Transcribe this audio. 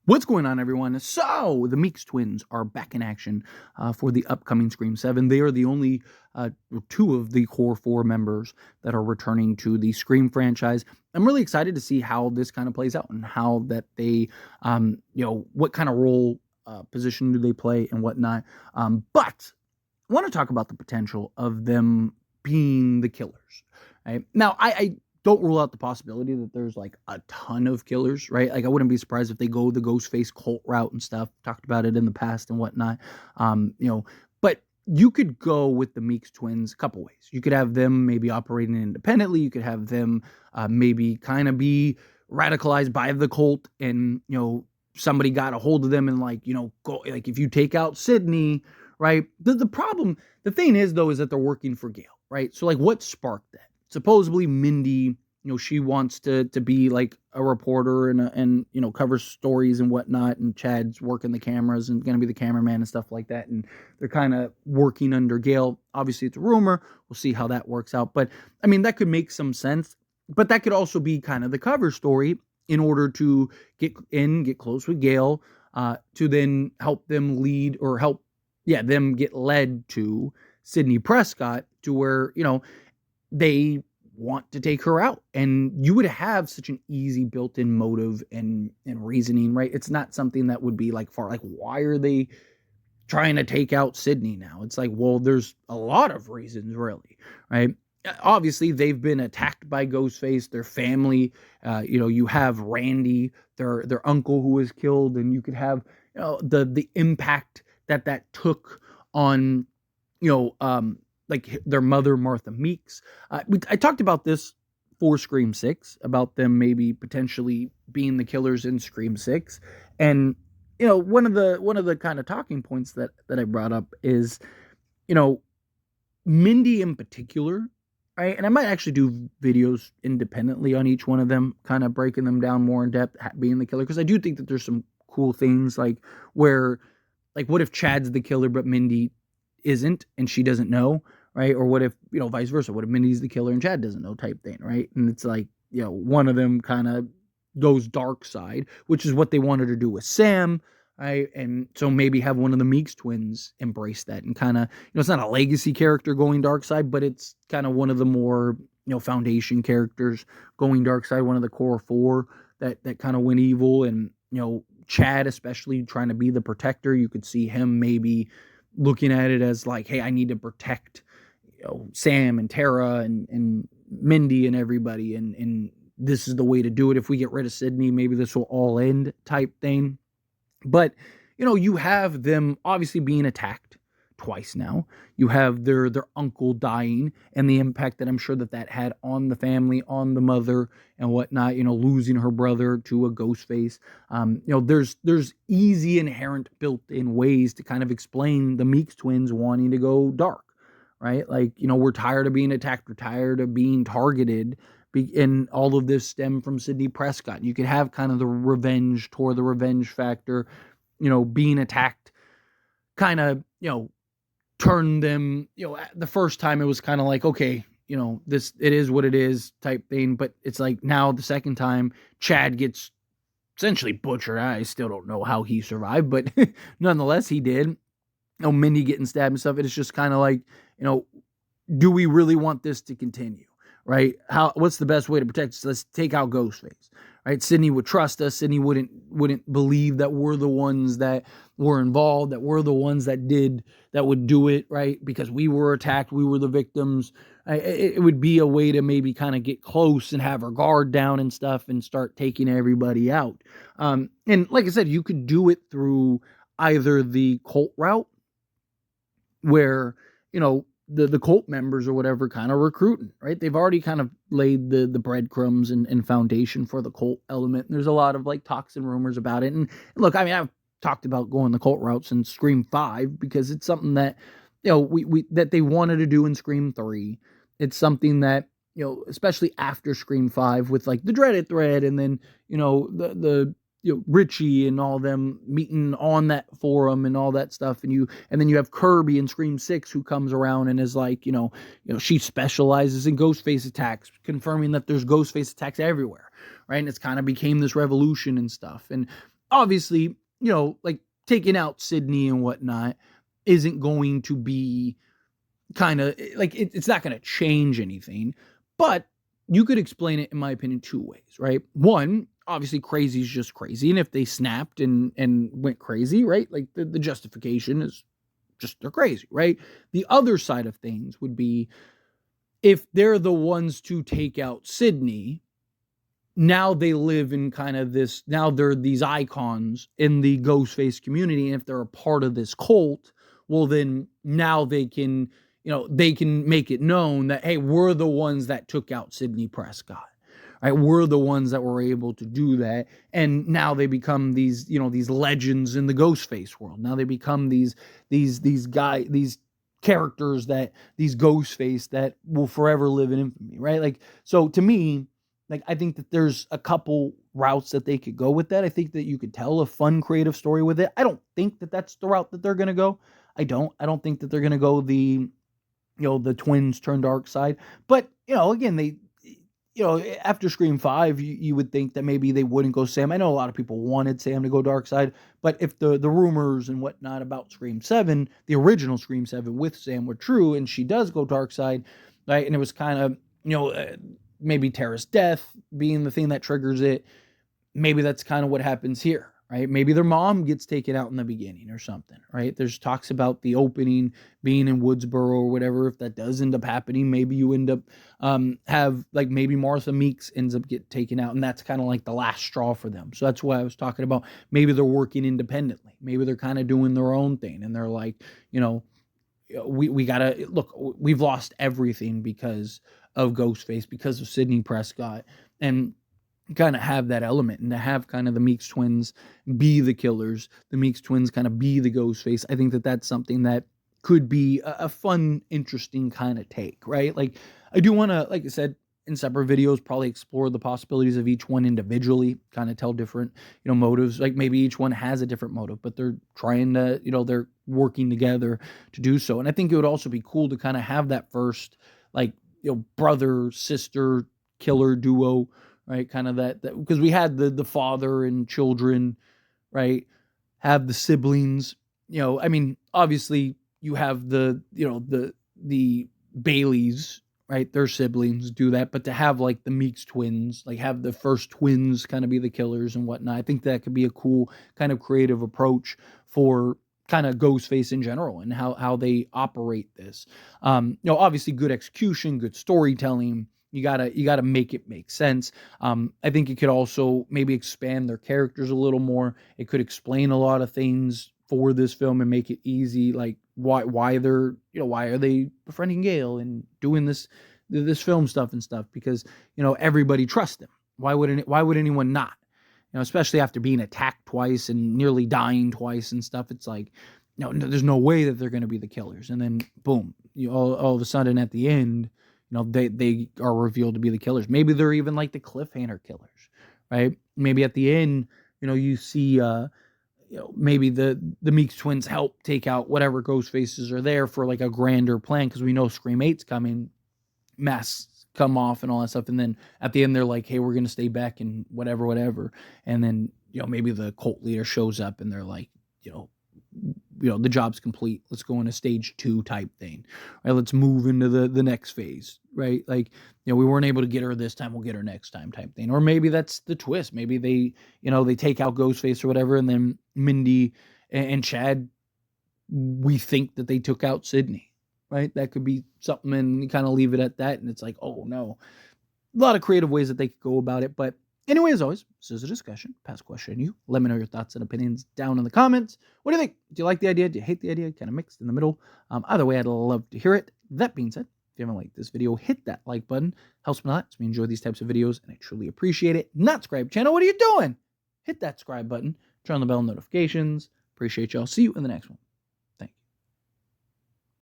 What's going on, everyone? So, the Meeks Twins are back in action for the upcoming Scream 7. They are the only two of the core four members that are returning to the Scream franchise. I'm really excited to see how this kind of plays out and how that they, what kind of role, position do they play and whatnot. But I want to talk about the potential of them being the killers. Right? Now, I don't rule out the possibility that there's like a ton of killers, right? Like I wouldn't be surprised if they go the Ghostface cult route and stuff. Talked about it in the past and whatnot. But you could go with the Meeks twins a couple ways. You could have them maybe operating independently. You could have them maybe kind of be radicalized by the cult, and somebody got a hold of them and go like if you take out Sydney, right? The thing is though is that they're working for Gail, right? So like what sparked that? Supposedly Mindy, she wants to be like a reporter and cover stories and whatnot, and Chad's working the cameras and going to be the cameraman and stuff like that, and they're kind of working under Gail. Obviously it's a rumor, we'll see how that works out, but I mean that could make some sense, but that could also be kind of the cover story in order to get close with Gail, to then help them lead or help them get led to Sydney Prescott, to where they want to take her out, and you would have such an easy built-in motive and reasoning, right? It's not something that would be like far, like why are they trying to take out Sydney now? It's like, well, there's a lot of reasons, really, right? Obviously they've been attacked by Ghostface, their family, you have Randy, their uncle who was killed, and you could have the impact that took on like their mother, Martha Meeks. I talked about this for Scream 6, about them maybe potentially being the killers in Scream 6. And, one of the kind of talking points that I brought up is, Mindy in particular, right? And I might actually do videos independently on each one of them, kind of breaking them down more in depth, being the killer. Because I do think that there's some cool things like where, like what if Chad's the killer, but Mindy isn't and she doesn't know, right? Or what if vice versa, what if Mindy's the killer and Chad doesn't know, type thing, right? And it's like one of them kind of goes dark side, which is what they wanted to do with Sam, right? And so maybe have one of the Meeks twins embrace that and kind of it's not a legacy character going dark side, but it's kind of one of the more foundation characters going dark side, one of the core four that kind of went evil. And Chad especially trying to be the protector, you could see him maybe looking at it as like, hey, I need to protect Sam and Tara and Mindy and everybody, and this is the way to do it. If we get rid of Sydney, maybe this will all end, type thing. But you have them obviously being attacked twice now. You have their uncle dying and the impact that I'm sure that had on the family, on the mother and whatnot, losing her brother to a Ghostface. There's easy inherent built-in ways to kind of explain the Meeks twins wanting to go dark, right? Like, we're tired of being attacked, we're tired of being targeted, and all of this stem from Sydney Prescott. You could have kind of the revenge factor, being attacked, kind of, turn them, the first time it was kind of like, okay, it is what it is type thing. But it's like now the second time Chad gets essentially butchered. I still don't know how he survived, but nonetheless, he did. Mindy getting stabbed and stuff. It's just kind of like, do we really want this to continue? Right? What's the best way to protect us? Let's take out Ghostface. Right? Sydney would trust us. Sydney wouldn't believe that we're the ones that were involved, that we're the ones that would do it, right? Because we were attacked, we were the victims. It would be a way to maybe kind of get close and have her guard down and stuff and start taking everybody out. And like I said, you could do it through either the cult route, where the cult members or whatever kind of recruiting, right? They've already kind of laid the breadcrumbs and foundation for the cult element. And there's a lot of like talks and rumors about it. And look, I mean, I've talked about going the cult route since Scream 5 because it's something that, that they wanted to do in Scream 3. It's something that, especially after Scream 5 with like the dreaded thread and then, the Richie and all them meeting on that forum and all that stuff. And then you have Kirby in Scream 6 who comes around and is like, she specializes in Ghostface attacks, confirming that there's Ghostface attacks everywhere. Right. And it's kind of became this revolution and stuff. And obviously, like taking out Sydney and whatnot isn't going to be kind of like it's not going to change anything, but you could explain it, in my opinion, two ways, right? One, obviously, crazy is just crazy, and if they snapped and went crazy, right, like the justification is just they're crazy, right? The other side of things would be if they're the ones to take out Sydney, now they live in kind of this, now they're these icons in the Ghostface community. And if they're a part of this cult, well, then now they can, they can make it known that, hey, we're the ones that took out Sidney Prescott. Right? We're the ones that were able to do that. And now they become these, these legends in the Ghostface world. Now they become these characters that these Ghostface that will forever live in infamy, right? Like, so to me, like, I think that there's a couple routes that they could go with that. I think that you could tell a fun, creative story with it. I don't think that that's the route that they're going to go. I don't think that they're going to go the, the twins turn dark side. But, again, they, after Scream 5, you would think that maybe they wouldn't go Sam. I know a lot of people wanted Sam to go dark side, but if the rumors and whatnot about Scream 7, the original Scream 7 with Sam were true, and she does go dark side, right? And it was kind of, maybe Tara's death being the thing that triggers it. Maybe that's kind of what happens here, right? Maybe their mom gets taken out in the beginning or something, right? There's talks about the opening being in Woodsboro or whatever. If that does end up happening, maybe you end up have like maybe Martha Meeks ends up get taken out, and that's kind of like the last straw for them. So that's why I was talking about maybe they're working independently. Maybe they're kind of doing their own thing, and they're like, we gotta look. We've lost everything because of Ghostface, because of Sidney Prescott, and kind of have that element, and to have kind of the Meeks twins be the killers, the Meeks twins kind of be the Ghostface. I think that that's something that could be a fun, interesting kind of take, right? Like, I do want to, like I said, in separate videos, probably explore the possibilities of each one individually, kind of tell different, motives. Like maybe each one has a different motive, but they're trying to, they're working together to do so. And I think it would also be cool to kind of have that first, like, brother, sister, killer duo, right? Kind of that because we had the father and children, right? Have the siblings, I mean, obviously you have the, the Baileys, right? Their siblings do that, but to have like the Meeks twins, like have the first twins kind of be the killers and whatnot, I think that could be a cool kind of creative approach for kind of Ghostface in general and how they operate this. Obviously good execution, good storytelling. You gotta make it make sense. I think it could also maybe expand their characters a little more. It could explain a lot of things for this film and make it easy, like why they're, why are they befriending Gail and doing this film stuff and stuff, because everybody trusts them. Why would anyone not? Especially after being attacked twice and nearly dying twice and stuff. It's like, no, there's no way that they're going to be the killers. And then boom, all of a sudden at the end, they are revealed to be the killers. Maybe they're even like the cliffhanger killers, right? Maybe at the end, you see, maybe the Meeks twins help take out whatever ghost faces are there for like a grander plan, because we know Scream 8's coming, masks come off and all that stuff, and then at the end they're like, hey, we're gonna stay back and whatever, and then maybe the cult leader shows up and they're like, the job's complete, let's go into stage 2 type thing, right? Let's move into the next phase, right? Like, we weren't able to get her this time, we'll get her next time type thing. Or maybe that's the twist. Maybe they they take out Ghostface or whatever, and then Mindy and Chad, we think that they took out Sydney, right? That could be something, and you kind of leave it at that, and it's like, oh no. A lot of creative ways that they could go about it. But anyway, as always, this is a discussion. Pass question to you. Let me know your thoughts and opinions down in the comments. What do you think? Do you like the idea? Do you hate the idea? Kind of mixed in the middle. Either way, I'd love to hear it. That being said, if you haven't liked this video, hit that like button. Helps me a lot. So we enjoy these types of videos, and I truly appreciate it. Not subscribe channel. What are you doing? Hit that subscribe button. Turn on the bell notifications. Appreciate y'all. See you in the next one.